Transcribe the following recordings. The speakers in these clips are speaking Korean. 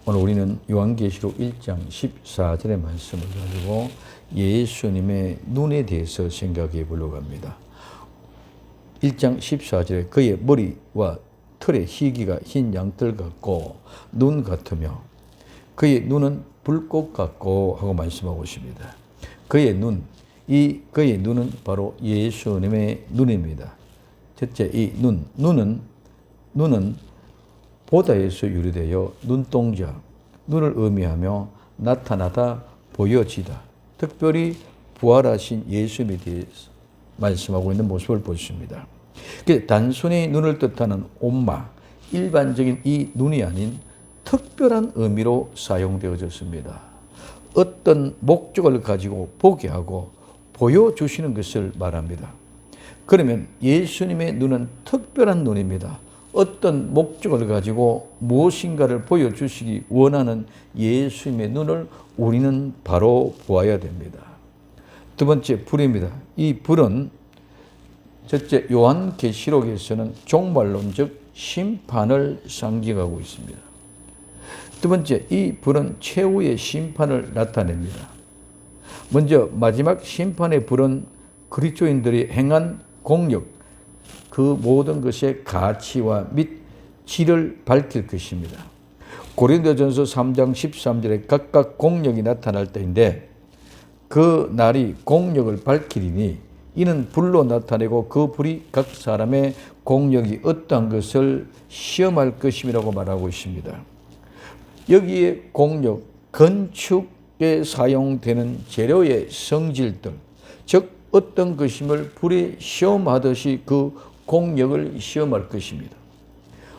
오늘 우리는 요한계시록 1장 14절의 말씀을 가지고 예수님의 눈에 대해서 생각해 보려고 합니다. 1장 14절에 그의 머리와 털의 희기가 흰 양털 같고 눈 같으며 그의 눈은 불꽃 같고 하고 말씀하고 있습니다. 그의 눈은 바로 예수님의 눈입니다. 첫째, 이 눈은 보다에서 유래되어 눈동자, 눈을 의미하며 나타나다, 보여지다. 특별히 부활하신 예수님에 대해서 말씀하고 있는 모습을 보십니다. 단순히 눈을 뜻하는 온마, 일반적인 이 눈이 아닌 특별한 의미로 사용되어졌습니다. 어떤 목적을 가지고 보게 하고 보여주시는 것을 말합니다. 그러면 예수님의 눈은 특별한 눈입니다. 어떤 목적을 가지고 무엇인가를 보여주시기 원하는 예수님의 눈을 우리는 바로 보아야 됩니다. 두 번째, 불입니다. 이 불은 첫째, 요한계시록에서는 종말론적 심판을 상징하고 있습니다. 두 번째, 이 불은 최후의 심판을 나타냅니다. 먼저 마지막 심판의 불은 그리스도인들이 행한 공력, 그 모든 것의 가치와 및 질을 밝힐 것입니다. 고린도전서 3장 13절에 각각 공력이 나타날 때인데 그 날이 공력을 밝히리니 이는 불로 나타내고 그 불이 각 사람의 공력이 어떠한 것을 시험할 것임이라고 말하고 있습니다. 여기에 공력, 건축에 사용되는 재료의 성질들, 즉 어떤 것임을 불에 시험하듯이 그 공력을 시험할 것입니다.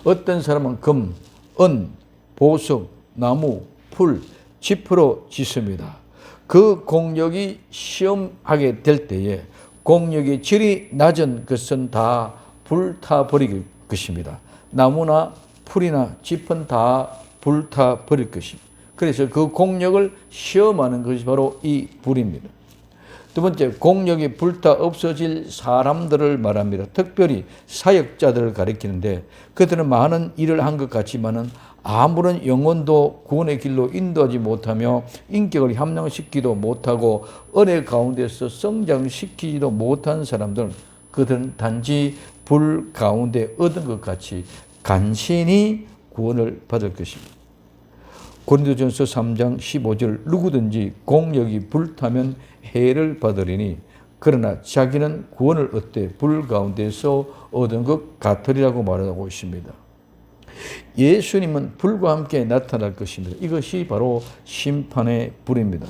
어떤 사람은 금, 은, 보석, 나무, 풀, 짚으로 짓습니다. 그 공력이 시험하게 될 때에 공력의 질이 낮은 것은 다 불타버릴 것입니다. 나무나 풀이나 짚은 다 불타버릴 것입니다. 그래서 그 공력을 시험하는 것이 바로 이 불입니다. 두 번째, 공력이 불타 없어질 사람들을 말합니다. 특별히 사역자들을 가리키는데 그들은 많은 일을 한 것 같지만은 아무런 영혼도 구원의 길로 인도하지 못하며 인격을 함양시키지도 못하고 은혜 가운데서 성장시키지도 못한 사람들, 그들은 단지 불 가운데 얻은 것 같이 간신히 구원을 받을 것입니다. 고린도전서 3장 15절 누구든지 공력이 불타면 해를 받으리니 그러나 자기는 구원을 얻되 불 가운데서 얻은 것 같으리라고 말하고 있습니다. 예수님은 불과 함께 나타날 것입니다. 이것이 바로 심판의 불입니다.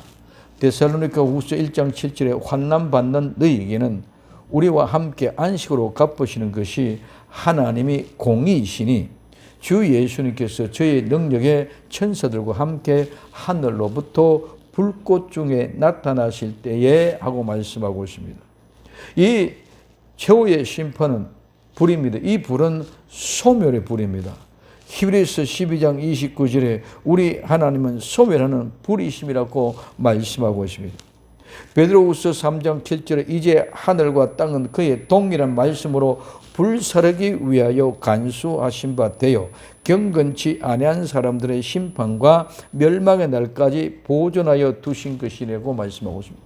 데살로니가후서 1장 7절에 환난받는 너희에게는 우리와 함께 안식으로 갚으시는 것이 하나님이 공의이시니 주 예수님께서 저의 능력의 천사들과 함께 하늘로부터 불꽃 중에 나타나실 때에 하고 말씀하고 있습니다. 이 최후의 심판은 불입니다. 이 불은 소멸의 불입니다. 히브리서 12장 29절에 우리 하나님은 소멸하는 불이심이라고 말씀하고 있습니다. 베드로후서 3장 7절에 이제 하늘과 땅은 그의 동일한 말씀으로 불사르기 위하여 간수하신 바 되어 경건치 아니한 사람들의 심판과 멸망의 날까지 보존하여 두신 것이라고 말씀하고 있습니다.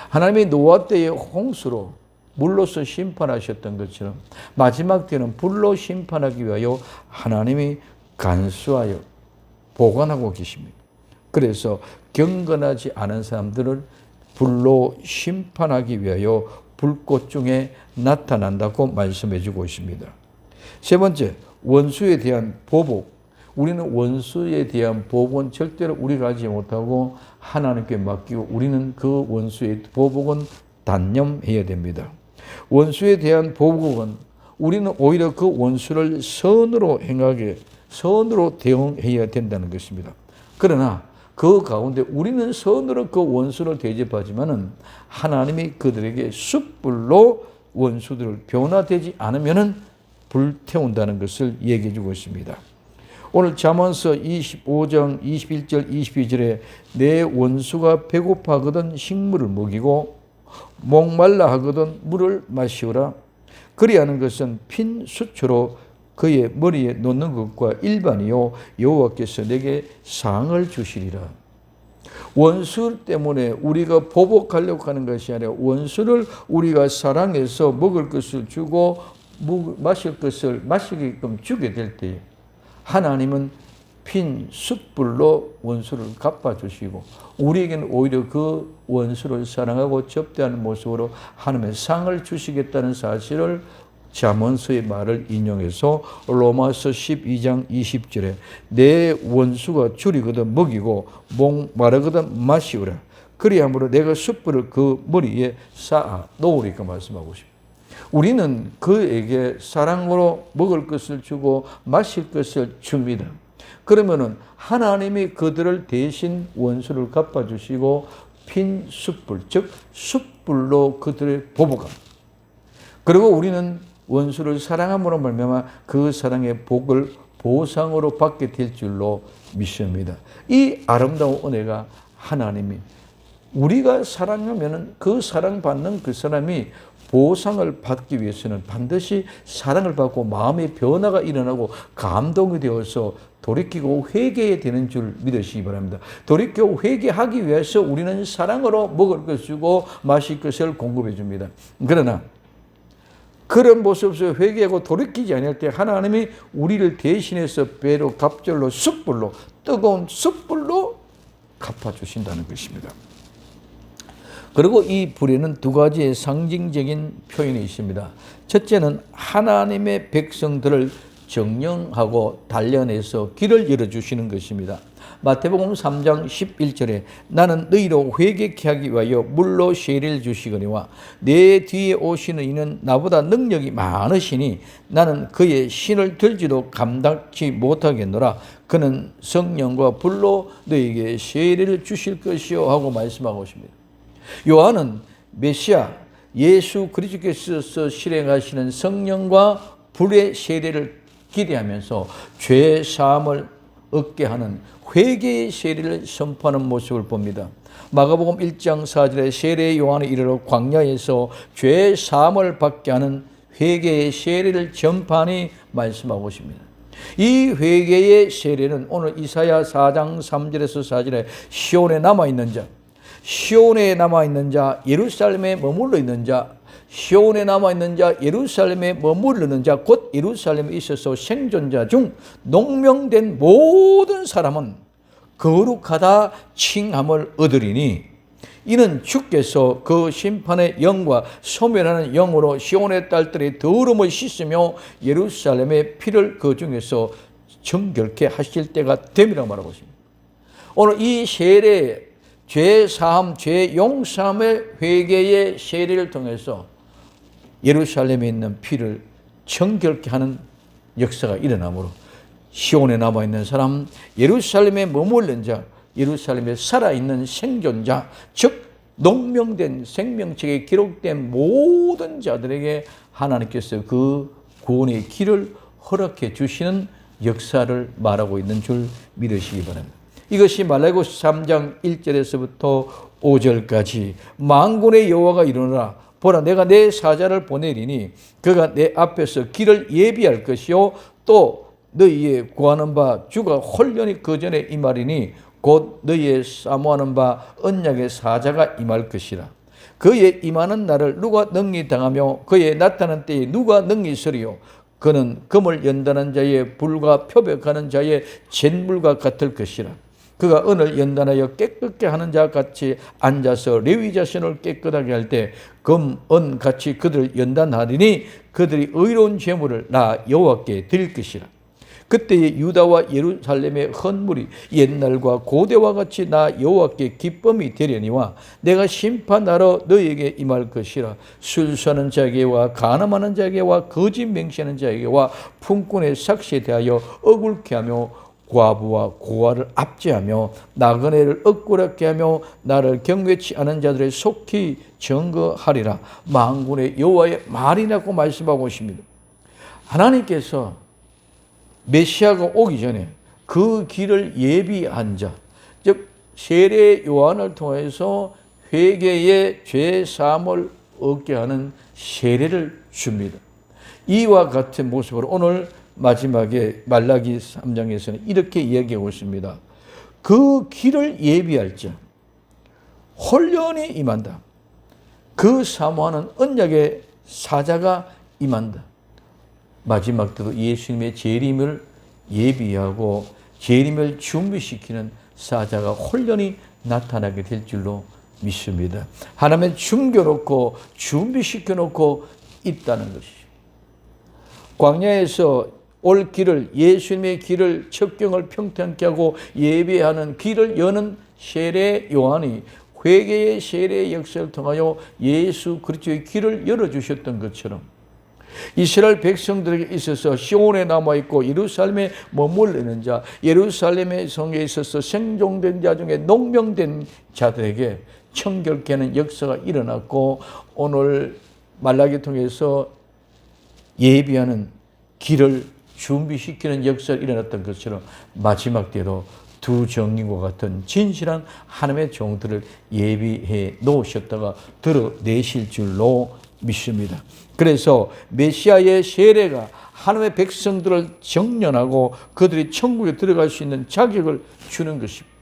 하나님이 노아 때의 홍수로 물로서 심판하셨던 것처럼 마지막 때는 불로 심판하기 위하여 하나님이 간수하여 보관하고 계십니다. 그래서 경건하지 않은 사람들을 불로 심판하기 위하여 불꽃 중에 나타난다고 말씀해 주고 있습니다. 세 번째, 원수에 대한 보복. 우리는 원수에 대한 보복은 절대로 우리가 하지 못하고 하나님께 맡기고 우리는 그 원수의 보복은 단념해야 됩니다. 원수에 대한 보복은 우리는 오히려 그 원수를 선으로 대응해야 된다는 것입니다. 그러나 그 가운데 우리는 선으로 그 원수를 대접하지만은 하나님이 그들에게 숯불로 원수들을 변화되지 않으면은 불태운다는 것을 얘기해 주고 있습니다. 오늘 잠언서 25장 21절 22절에 내 원수가 배고파하거든 식물을 먹이고 목말라 하거든 물을 마시오라. 그리하는 것은 핀 수초로 그의 머리에 놓는 것과 일반이요 여호와께서 내게 상을 주시리라. 원수 때문에 우리가 보복하려고 하는 것이 아니라 원수를 우리가 사랑해서 먹을 것을 주고 마실 것을 마시게끔 주게 될 때에 하나님은 핀 숯불로 원수를 갚아주시고 우리에게는 오히려 그 원수를 사랑하고 접대하는 모습으로 하나님의 상을 주시겠다는 사실을 잠언서의 말을 인용해서 로마서 12장 20절에 내 원수가 줄이거든 먹이고 목마르거든 마시우라. 그리함으로 내가 숯불을 그 머리에 쌓아 놓으리까 말씀하고 싶습니다. 우리는 그에게 사랑으로 먹을 것을 주고 마실 것을 줍니다. 그러면은 하나님이 그들을 대신 원수를 갚아주시고 핀 숯불, 즉 숯불로 그들을 보복합니다. 그리고 우리는 원수를 사랑함으로 말미암아 그 사랑의 복을 보상으로 받게 될 줄로 믿습니다. 이 아름다운 은혜가 하나님이 우리가 사랑하면은 그 사랑받는 그 사람이 보상을 받기 위해서는 반드시 사랑을 받고 마음의 변화가 일어나고 감동이 되어서 돌이키고 회개해야 되는 줄 믿으시기 바랍니다. 돌이켜 회개하기 위해서 우리는 사랑으로 먹을 것을 주고 마실 것을 공급해 줍니다. 그러나 그런 모습에서 회개하고 돌이키지 않을 때 하나님이 우리를 대신해서 배로 갑절로 숯불로 뜨거운 숯불로 갚아주신다는 것입니다. 그리고 이 불에는 두 가지의 상징적인 표현이 있습니다. 첫째는 하나님의 백성들을 정령하고 단련해서 길을 열어주시는 것입니다. 마태복음 3장 11절에 나는 너희로 회개케 하기 위하여 물로 세례를 주시거니와 내 뒤에 오시는 이는 나보다 능력이 많으시니 나는 그의 신을 들지도 감당치 못하겠노라. 그는 성령과 불로 너희에게 세례를 주실 것이요 하고 말씀하고 있습니다. 요한은 메시아 예수 그리스도께서 실행하시는 성령과 불의 세례를 기대하면서 죄 사함을 얻게 하는 회개의 세례를 선포하는 모습을 봅니다. 마가복음 1장 4절에 세례 요한이 이르러 광야에서 죄 사함을 받게 하는 회개의 세례를 전파하니 말씀하고 있습니다. 이 회개의 세례는 오늘 이사야 4장 3절에서 4절에 시온에 남아있는 자, 시온에 남아있는 자, 예루살렘에 머물러 있는 자, 시온에 남아있는 자, 예루살렘에 머무르는 자, 곧 예루살렘에 있어서 생존자 중 농명된 모든 사람은 거룩하다 칭함을 얻으리니 이는 주께서 그 심판의 영과 소멸하는 영으로 시온의 딸들의 더러움을 씻으며 예루살렘의 피를 그 중에서 정결케 하실 때가 됨이라고 말하고 있습니다. 오늘 이 세례 죄 사함, 죄 용서함의 회개의 세례를 통해서 예루살렘에 있는 피를 정결케 하는 역사가 일어나므로 시온에 남아있는 사람, 예루살렘에 머물는 자, 예루살렘에 살아있는 생존자, 즉 농명된 생명책에 기록된 모든 자들에게 하나님께서 그 구원의 길을 허락해 주시는 역사를 말하고 있는 줄 믿으시기 바랍니다. 이것이 말라기서 3장 1절에서부터 5절까지 만군의 여호와가 이르노라 보라 내가 내 사자를 보내리니 그가 내 앞에서 길을 예비할 것이요 또 너희의 구하는 바 주가 홀연히 그 전에 임하리니 곧 너희의 사모하는 바 언약의 사자가 임할 것이라. 그의 임하는 날을 누가 능히 당하며 그의 나타난 때에 누가 능히 서리요. 그는 금을 연단한 자의 불과 표백하는 자의 잿물과 같을 것이라. 그가 은을 연단하여 깨끗게 하는 자 같이 앉아서 레위 자손을 깨끗하게 할 때 금, 은 같이 그들을 연단하리니 그들이 의로운 제물을 나 여호와께 드릴 것이라. 그때의 유다와 예루살렘의 헌물이 옛날과 고대와 같이 나 여호와께 기쁨이 되려니와 내가 심판하러 너희에게 임할 것이라. 술수하는 자에게와 간음하는 자에게와 거짓 맹세하는 자에게와 품꾼의 삭시에 대하여 억울케 하며 과부와 고아를 압제하며 나그네를 억울하게 하며 나를 경외치 않은 자들을 속히 증거하리라. 만군의 여호와의 말이라고 말씀하고 있습니다. 하나님께서 메시아가 오기 전에 그 길을 예비한 자, 즉 세례 요한을 통해서 회개의 죄 사함을 얻게 하는 세례를 줍니다. 이와 같은 모습으로 오늘 마지막에 말라기 3장에서는 이렇게 이야기하고 있습니다. 그 길을 예비할 자 혼련이 임한다. 그 사모하는 언약의 사자가 임한다. 마지막 때도 예수님의 재림을 예비하고 재림을 준비시키는 사자가 혼련히 나타나게 될 줄로 믿습니다. 하나님의 숨겨놓고 준비시켜놓고 있다는 것이죠. 광야에서 올 길을, 예수님의 길을, 첩경을 평탄케 하고 예배하는 길을 여는 세례 요한이 회개의 세례의 역사를 통하여 예수 그리스도의 길을 열어주셨던 것처럼 이스라엘 백성들에게 있어서 시온에 남아있고 예루살렘에 머물르는 자, 예루살렘의 성에 있어서 생존된 자 중에 농명된 자들에게 청결케 하는 역사가 일어났고, 오늘 말라기 통해서 예비하는 길을 준비시키는 역사가 일어났던 것처럼 마지막 때도 두 정인과 같은 진실한 하나님의 종들을 예비해 놓으셨다가 드러내실 줄로 믿습니다. 그래서 메시아의 세례가 하나님의 백성들을 정련하고 그들이 천국에 들어갈 수 있는 자격을 주는 것입니다.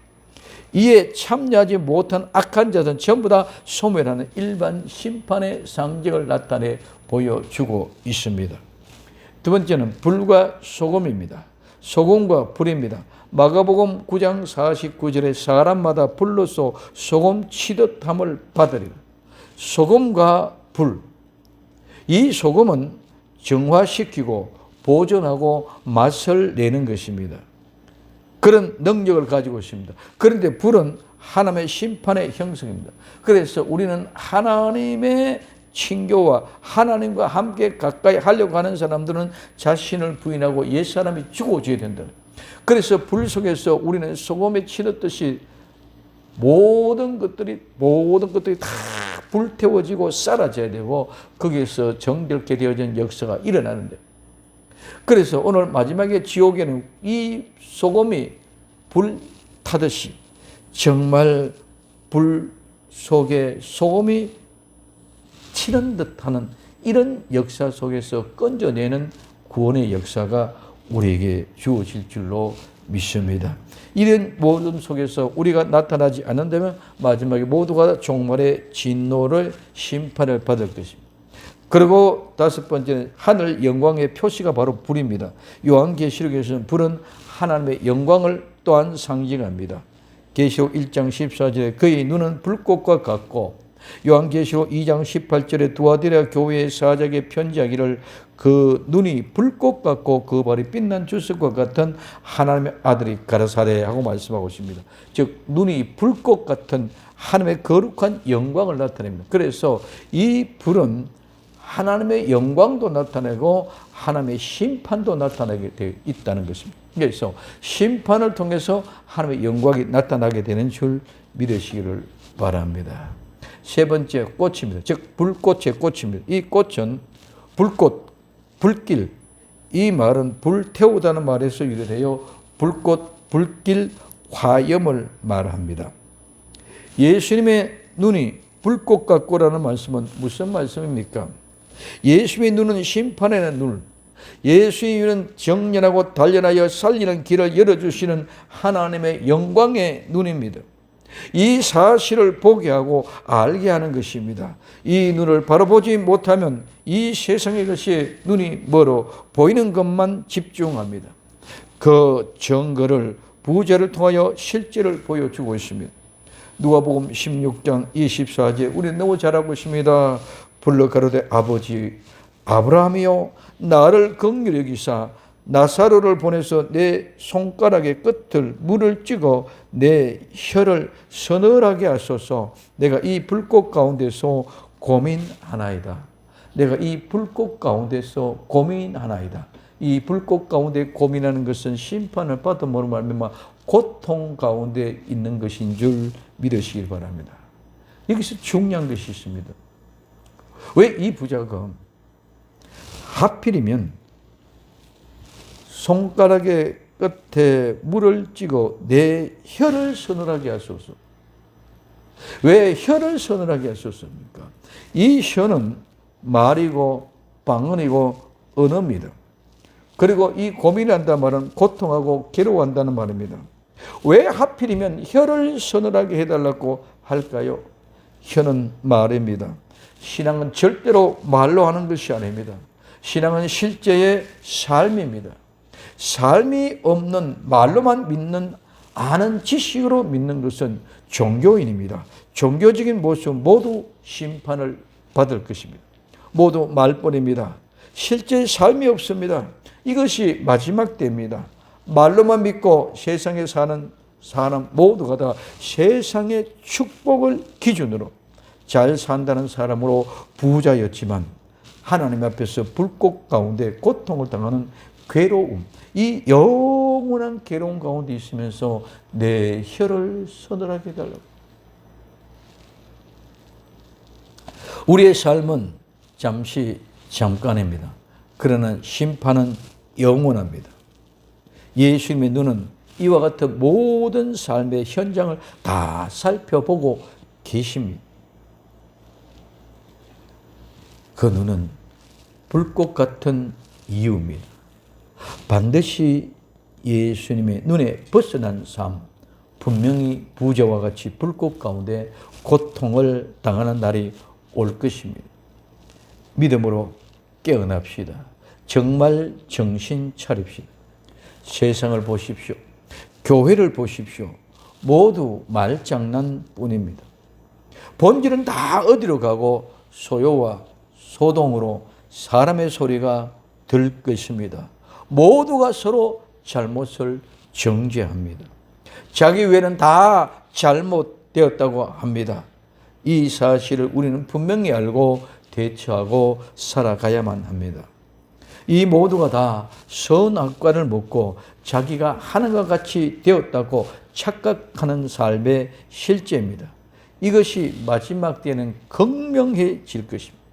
이에 참여하지 못한 악한 자들은 전부 다 소멸하는 일반 심판의 상징을 나타내 보여주고 있습니다. 두 번째는 불과 소금입니다. 소금과 불입니다. 마가복음 9장 49절에 사람마다 불로써 소금 치듯 함을 받으리라. 소금과 불. 이 소금은 정화시키고 보존하고 맛을 내는 것입니다. 그런 능력을 가지고 있습니다. 그런데 불은 하나님의 심판의 형성입니다. 그래서 우리는 하나님의 친교와 하나님과 함께 가까이 하려고 하는 사람들은 자신을 부인하고 옛사람이 죽어져야 된다. 그래서 불 속에서 우리는 소금에 치듯이 모든 것들이 다 불태워지고 사라져야 되고 거기에서 정결케 되어진 역사가 일어나는데, 그래서 오늘 마지막에 지옥에는 이 소금이 불 타듯이 정말 불 속에 소금이 치는 듯하는 이런 역사 속에서 건져내는 구원의 역사가 우리에게 주어질 줄로 믿습니다. 이런 모든 속에서 우리가 나타나지 않는다면 마지막에 모두가 종말의 진노를 심판을 받을 것입니다. 그리고 다섯 번째는 하늘 영광의 표시가 바로 불입니다. 요한계시록에서는 불은 하나님의 영광을 또한 상징합니다. 계시록 1장 14절에 그의 눈은 불꽃과 같고, 요한계시록 2장 18절에 두아디라 교회의 사자에게 편지하기를 그 눈이 불꽃 같고 그 발이 빛난 주석과 같은 하나님의 아들이 가라사대 하고 말씀하고 있습니다. 즉 눈이 불꽃 같은 하나님의 거룩한 영광을 나타냅니다. 그래서 이 불은 하나님의 영광도 나타내고 하나님의 심판도 나타나게 되어 있다는 것입니다. 그래서 심판을 통해서 하나님의 영광이 나타나게 되는 줄 믿으시기를 바랍니다. 세 번째 꽃입니다. 즉 불꽃의 꽃입니다. 이 꽃은 불꽃, 불길, 이 말은 불태우다는 말에서 유래되어 불꽃, 불길, 화염을 말합니다. 예수님의 눈이 불꽃 같고라는 말씀은 무슨 말씀입니까? 예수의 눈은 심판의 눈, 예수의 눈은 정련하고 단련하여 살리는 길을 열어주시는 하나님의 영광의 눈입니다. 이 사실을 보게 하고 알게 하는 것입니다. 이 눈을 바로 보지 못하면 이 세상의 것이 눈이 멀어 보이는 것만 집중합니다. 그 증거를 부자를 통하여 실제를 보여주고 있습니다. 누가복음 16장 24절 우리 너무 잘 알고 있습니다. 불러 가로되 아버지 아브라함이여 나를 긍휼히 여기사 나사로를 보내서 내 손가락의 끝을 물을 찍어 내 혀를 서늘하게 하소서. 내가 이 불꽃 가운데서 고민하나이다. 내가 이 불꽃 가운데서 고민하나이다. 이 불꽃 가운데 고민하는 것은 심판을 받음으로 말미암아 고통 가운데 있는 것인 줄 믿으시길 바랍니다. 여기서 중요한 것이 있습니다. 왜 이 부자가 하필이면 손가락의 끝에 물을 찍어 내 혀를 서늘하게 하소서. 왜 혀를 서늘하게 하소서입니까? 이 혀는 말이고 방언이고 언어입니다. 그리고 이 고민한다는 말은 고통하고 괴로워한다는 말입니다. 왜 하필이면 혀를 서늘하게 해달라고 할까요? 혀는 말입니다. 신앙은 절대로 말로 하는 것이 아닙니다. 신앙은 실제의 삶입니다. 삶이 없는 말로만 믿는 아는 지식으로 믿는 것은 종교인입니다. 종교적인 모습 모두 심판을 받을 것입니다. 모두 말뿐입니다. 실제 삶이 없습니다. 이것이 마지막 때입니다. 말로만 믿고 세상에 사는 사람 모두가 다 세상의 축복을 기준으로 잘 산다는 사람으로 부자였지만 하나님 앞에서 불꽃 가운데 고통을 당하는 괴로움, 이 영원한 괴로움 가운데 있으면서 내 혀를 서늘하게 해달라고. 우리의 삶은 잠깐입니다. 그러나 심판은 영원합니다. 예수님의 눈은 이와 같은 모든 삶의 현장을 다 살펴보고 계십니다. 그 눈은 불꽃 같은 이유입니다. 반드시 예수님의 눈에 벗어난 삶, 분명히 부자와 같이 불꽃 가운데 고통을 당하는 날이 올 것입니다. 믿음으로 깨어납시다. 정말 정신 차립시다. 세상을 보십시오. 교회를 보십시오. 모두 말장난뿐입니다. 본질은 다 어디로 가고 소요와 소동으로 사람의 소리가 들 것입니다. 모두가 서로 잘못을 정죄합니다. 자기 외에는 다 잘못되었다고 합니다. 이 사실을 우리는 분명히 알고 대처하고 살아가야만 합니다. 이 모두가 다 선악과를 먹고 자기가 하나님과 같이 되었다고 착각하는 삶의 실제입니다. 이것이 마지막 때에는 극명해질 것입니다.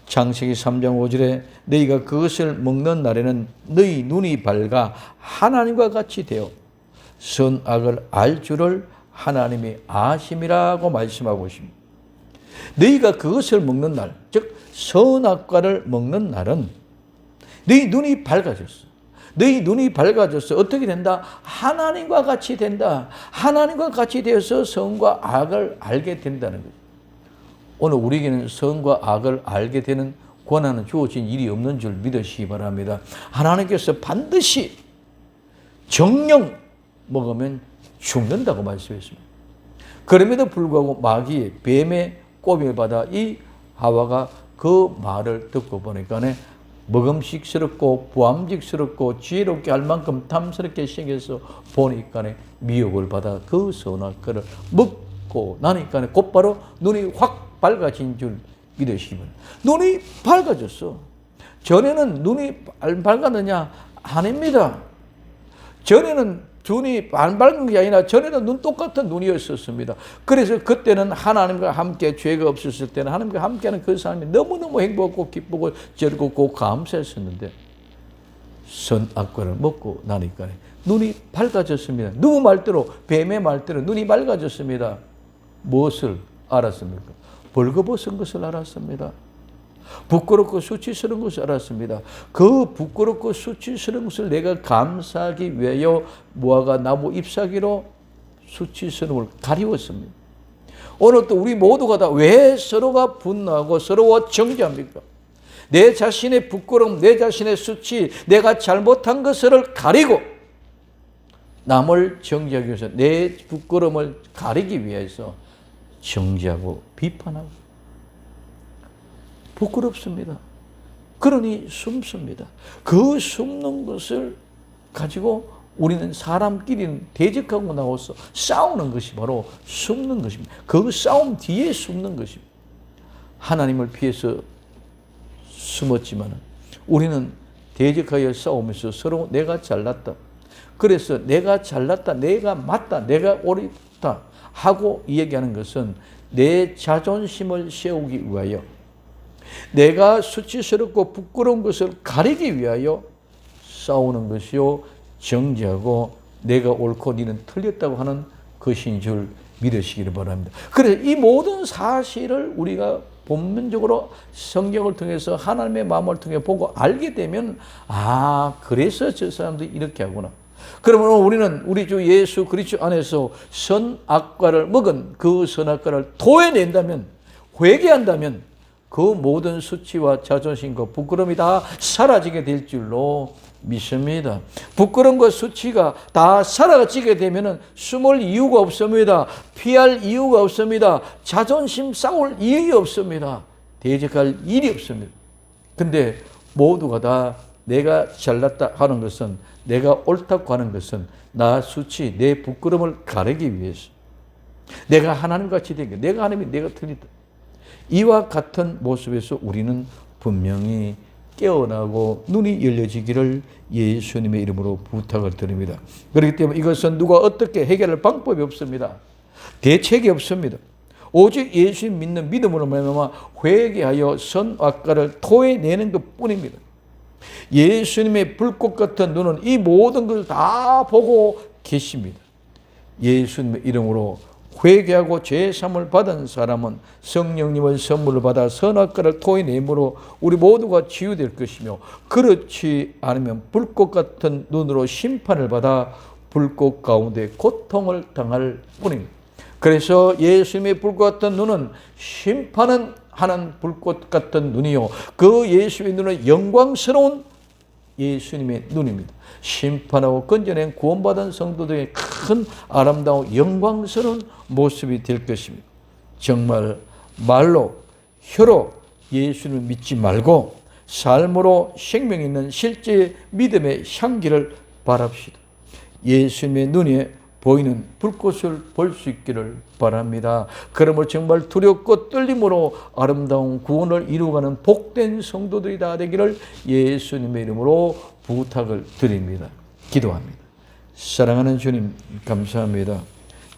창세기 3장 5절에 너희가 그것을 먹는 날에는 너희 눈이 밝아 하나님과 같이 되어 선악을 알 줄을 하나님이 아심이라고 말씀하고 있습니다. 너희가 그것을 먹는 날, 즉 선악과를 먹는 날은 너희 눈이 밝아졌어. 너희 눈이 밝아져서 어떻게 된다? 하나님과 같이 된다. 하나님과 같이 되어서 선과 악을 알게 된다는 거죠. 오늘 우리에게는 선과 악을 알게 되는 권한은 주어진 일이 없는 줄 믿으시기 바랍니다. 하나님께서 반드시 정령 먹으면 죽는다고 말씀했습니다. 그럼에도 불구하고 마귀의 뱀의 꼬임을 받아 이 하와가 그 말을 듣고 보니까 먹음직스럽고 부함직스럽고 지혜롭게 할 만큼 탐스럽게 생겨서 보니까 미혹을 받아 그 선악과를 먹고 나니까 곧바로 눈이 확 밝아진 줄 믿으시기 바랍니다. 눈이 밝아졌어. 전에는 눈이 밝았느냐? 아닙니다. 전에는 눈이 안 밝은 게 아니라 전에는 눈 똑같은 눈이었었습니다. 그래서 그때는 하나님과 함께 죄가 없었을 때는 하나님과 함께하는 그 삶이 너무너무 행복하고 기쁘고 즐겁고 감사했었는데 선악과를 먹고 나니까 눈이 밝아졌습니다. 누구 말대로? 뱀의 말대로 눈이 밝아졌습니다. 무엇을 알았습니까? 벌거벗은 것을 알았습니다. 부끄럽고 수치스러운 것을 알았습니다. 그 부끄럽고 수치스러운 것을 내가 감사하기 위하여 무화과 나무 잎사귀로 수치스러움을 가리웠습니다. 오늘 또 우리 모두가 다 왜 서로가 분노하고 서로와 정죄합니까? 내 자신의 부끄러움, 내 자신의 수치, 내가 잘못한 것을 가리고 남을 정죄하기 위해서 내 부끄러움을 가리기 위해서 정죄하고 비판하고 부끄럽습니다. 그러니 숨습니다. 그 숨는 것을 가지고 우리는 사람끼리는 대적하고 나와서 싸우는 것이 바로 숨는 것입니다. 그 싸움 뒤에 숨는 것입니다. 하나님을 피해서 숨었지만 우리는 대적하여 싸우면서 서로 내가 잘났다. 그래서 내가 잘났다, 내가 맞다, 내가 옳다 하고 이야기하는 것은 내 자존심을 세우기 위하여 내가 수치스럽고 부끄러운 것을 가리기 위하여 싸우는 것이요 정죄하고 내가 옳고 너는 틀렸다고 하는 것인 줄 믿으시기를 바랍니다. 그래서 이 모든 사실을 우리가 본문적으로 성경을 통해서 하나님의 마음을 통해 보고 알게 되면 그래서 저 사람들이 이렇게 하구나. 그러면 우리는 우리 주 예수 그리스도 안에서 선악과를 먹은 그 선악과를 토해낸다면, 회개한다면 그 모든 수치와 자존심과 부끄러움이 다 사라지게 될 줄로 믿습니다. 부끄러움과 수치가 다 사라지게 되면 숨을 이유가 없습니다. 피할 이유가 없습니다. 자존심 싸울 일이 없습니다. 대적할 일이 없습니다. 근데 모두가 다 내가 잘났다 하는 것은, 내가 옳다고 하는 것은 나 수치, 내 부끄러움을 가리기 위해서, 내가 하나님같이 된 게, 내가 하나님이 내가 틀리다. 이와 같은 모습에서 우리는 분명히 깨어나고 눈이 열려지기를 예수님의 이름으로 부탁을 드립니다. 그렇기 때문에 이것은 누가 어떻게 해결할 방법이 없습니다. 대책이 없습니다. 오직 예수님 믿는 믿음으로 말미암아 회개하여 선악과를 토해내는 것뿐입니다. 예수님의 불꽃 같은 눈은 이 모든 것을 다 보고 계십니다. 예수님의 이름으로 회개하고 죄사함을 받은 사람은 성령님의 선물을 받아 선악과를 토해내므로 우리 모두가 치유될 것이며, 그렇지 않으면 불꽃 같은 눈으로 심판을 받아 불꽃 가운데 고통을 당할 뿐입니다. 그래서 예수님의 불꽃 같은 눈은 심판은 하는 불꽃 같은 눈이요, 그 예수의 눈은 영광스러운 예수님의 눈입니다. 심판하고 건져낸 구원받은 성도들의 큰 아름다운 영광스러운 모습이 될 것입니다. 정말 말로, 혀로 예수를 믿지 말고 삶으로 생명 있는 실제 믿음의 향기를 바랍시다. 예수님의 눈에 보이는 불꽃을 볼 수 있기를 바랍니다. 그러므로 정말 두렵고 떨림으로 아름다운 구원을 이루어가는 복된 성도들이 다 되기를 예수님의 이름으로 부탁을 드립니다. 기도합니다. 사랑하는 주님, 감사합니다.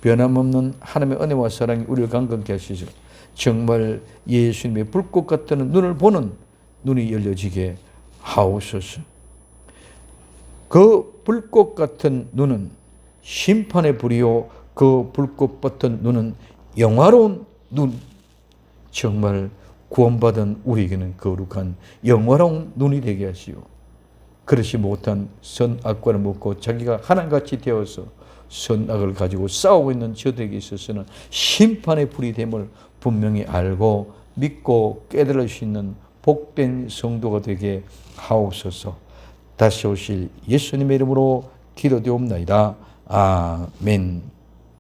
변함없는 하나님의 은혜와 사랑이 우리를 강건케 하시죠. 정말 예수님의 불꽃 같은 눈을 보는 눈이 열려지게 하옵소서. 그 불꽃 같은 눈은 심판의 불이요, 그 불꽃 같은 눈은 영화로운 눈. 정말 구원받은 우리에게는 거룩한 영화로운 눈이 되게 하시오. 그렇지 못한 선악과를 먹고 자기가 하나님같이 되어서 선악을 가지고 싸우고 있는 저들에게 있어서는 심판의 불이 됨을 분명히 알고 믿고 깨달을 수 있는 복된 성도가 되게 하옵소서. 다시 오실 예수님의 이름으로 기도되옵나이다. 아멘.